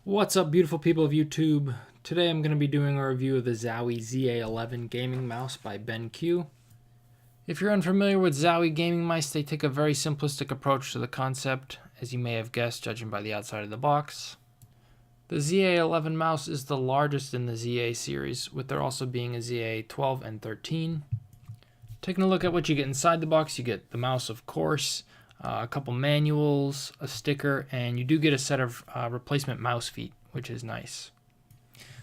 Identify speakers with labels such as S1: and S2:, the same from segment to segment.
S1: What's up, beautiful people of YouTube? Today I'm going to be doing a review of the Zowie ZA11 gaming mouse by BenQ. If you're unfamiliar with Zowie gaming mice, they take a very simplistic approach to the concept, as you may have guessed judging by the outside of the box. The ZA11 mouse is the largest in the ZA series, with there also being a ZA12 and 13. Taking a look at what you get inside the box, you get the mouse, of course, a couple manuals, a sticker, and you do get a set of replacement mouse feet, which is nice.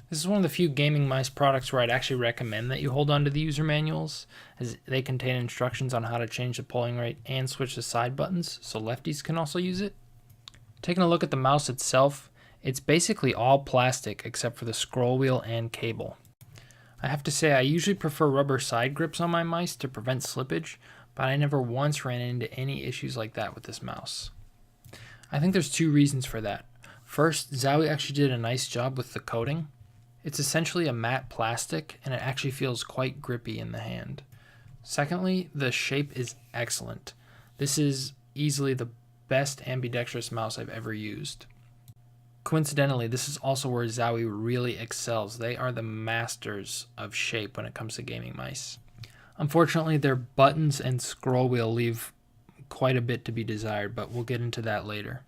S1: This is one of the few gaming mice products where I'd actually recommend that you hold on to the user manuals, as they contain instructions on how to change the polling rate and switch the side buttons, so lefties can also use it. Taking a look at the mouse itself, it's basically all plastic except for the scroll wheel and cable. I have to say I usually prefer rubber side grips on my mice to prevent slippage, but I never once ran into any issues like that with this mouse. I think there's two reasons for that. First, Zowie actually did a nice job with the coating. It's essentially a matte plastic, and it actually feels quite grippy in the hand. Secondly, the shape is excellent. This is easily the best ambidextrous mouse I've ever used. Coincidentally, this is also where Zowie really excels. They are the masters of shape when it comes to gaming mice. Unfortunately, their buttons and scroll wheel leave quite a bit to be desired, but we'll get into that later.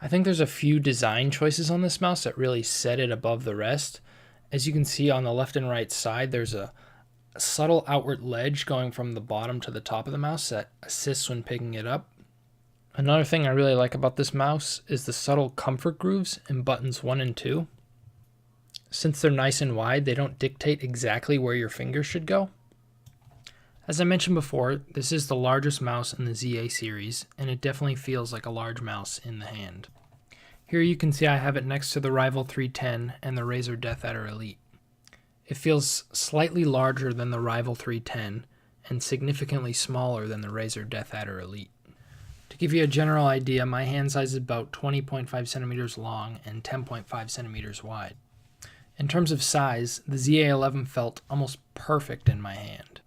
S1: I think there's a few design choices on this mouse that really set it above the rest. As you can see on the left and right side, there's a subtle outward ledge going from the bottom to the top of the mouse that assists when picking it up. Another thing I really like about this mouse is the subtle comfort grooves in buttons 1 and 2. Since they're nice and wide, they don't dictate exactly where your fingers should go. As I mentioned before, this is the largest mouse in the ZA series, and it definitely feels like a large mouse in the hand. Here you can see I have it next to the Rival 310 and the Razer DeathAdder Elite. It feels slightly larger than the Rival 310 and significantly smaller than the Razer DeathAdder Elite. To give you a general idea, my hand size is about 20.5 centimeters long and 10.5 centimeters wide. In terms of size, the ZA11 felt almost perfect in my hand.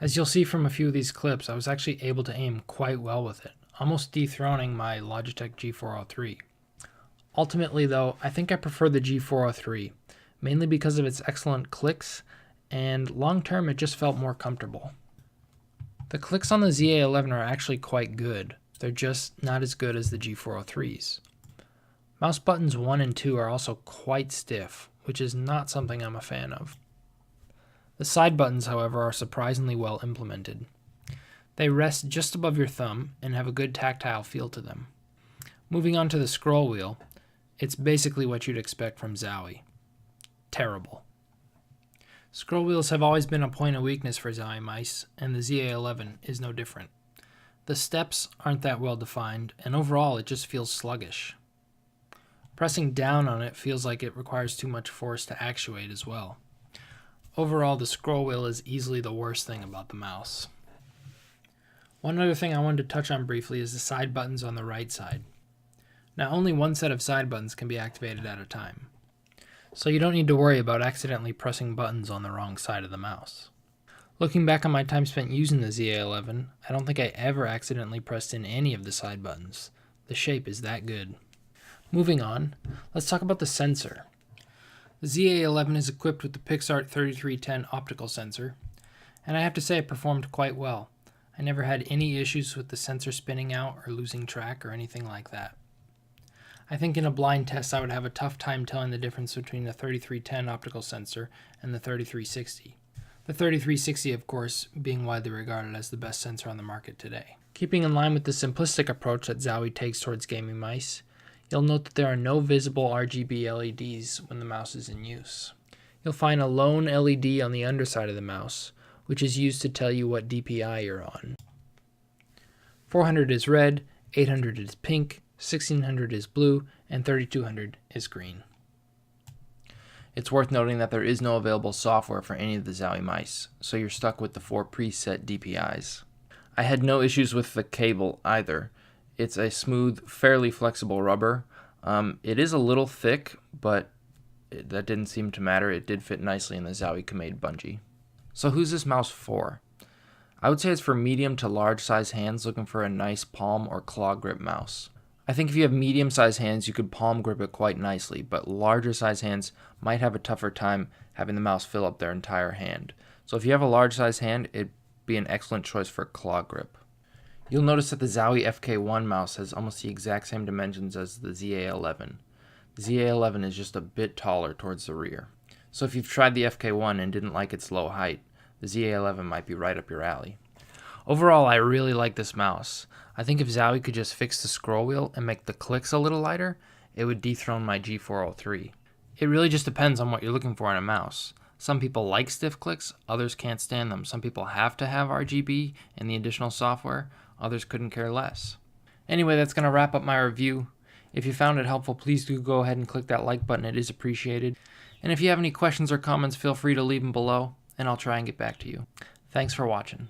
S1: As you'll see from a few of these clips, I was actually able to aim quite well with it, almost dethroning my Logitech G403. Ultimately though, I think I prefer the G403, mainly because of its excellent clicks, and long term it just felt more comfortable. The clicks on the ZA11 are actually quite good, they're just not as good as the G403's. Mouse buttons 1 and 2 are also quite stiff, which is not something I'm a fan of. The side buttons, however, are surprisingly well implemented. They rest just above your thumb and have a good tactile feel to them. Moving on to the scroll wheel, it's basically what you'd expect from Zowie. Terrible. Scroll wheels have always been a point of weakness for Zowie mice, and the ZA11 is no different. The steps aren't that well defined, and overall it just feels sluggish. Pressing down on it feels like it requires too much force to actuate as well. Overall, the scroll wheel is easily the worst thing about the mouse. One other thing I wanted to touch on briefly is the side buttons on the right side. Now, only one set of side buttons can be activated at a time, so you don't need to worry about accidentally pressing buttons on the wrong side of the mouse. Looking back on my time spent using the ZA11, I don't think I ever accidentally pressed in any of the side buttons. The shape is that good. Moving on, let's talk about the sensor. The ZA11 is equipped with the PixArt 3310 optical sensor, and I have to say it performed quite well. I never had any issues with the sensor spinning out or losing track or anything like that. I think in a blind test I would have a tough time telling the difference between the 3310 optical sensor and the 3360. The 3360, of course, being widely regarded as the best sensor on the market today. Keeping in line with the simplistic approach that Zowie takes towards gaming mice, you'll note that there are no visible RGB LEDs when the mouse is in use. You'll find a lone LED on the underside of the mouse, which is used to tell you what DPI you're on. 400 is red, 800 is pink, 1600 is blue, and 3200 is green. It's worth noting that there is no available software for any of the Zowie mice, so you're stuck with the 4 preset DPIs. I had no issues with the cable either. It's a smooth, fairly flexible rubber. It is a little thick, but that didn't seem to matter. It did fit nicely in the Zowie Kamade bungee. So who's this mouse for? I would say it's for medium to large size hands looking for a nice palm or claw grip mouse. I think if you have medium-sized hands, you could palm grip it quite nicely, but larger-sized hands might have a tougher time having the mouse fill up their entire hand. So if you have a large-sized hand, it'd be an excellent choice for claw grip. You'll notice that the Zowie FK1 mouse has almost the exact same dimensions as the ZA11. The ZA11 is just a bit taller towards the rear. So if you've tried the FK1 and didn't like its low height, the ZA11 might be right up your alley. Overall, I really like this mouse. I think if Zowie could just fix the scroll wheel and make the clicks a little lighter, it would dethrone my G403. It really just depends on what you're looking for in a mouse. Some people like stiff clicks, others can't stand them. Some people have to have RGB and the additional software, others couldn't care less. Anyway, that's going to wrap up my review. If you found it helpful, please do go ahead and click that like button, it is appreciated. And if you have any questions or comments, feel free to leave them below, and I'll try and get back to you. Thanks for watching.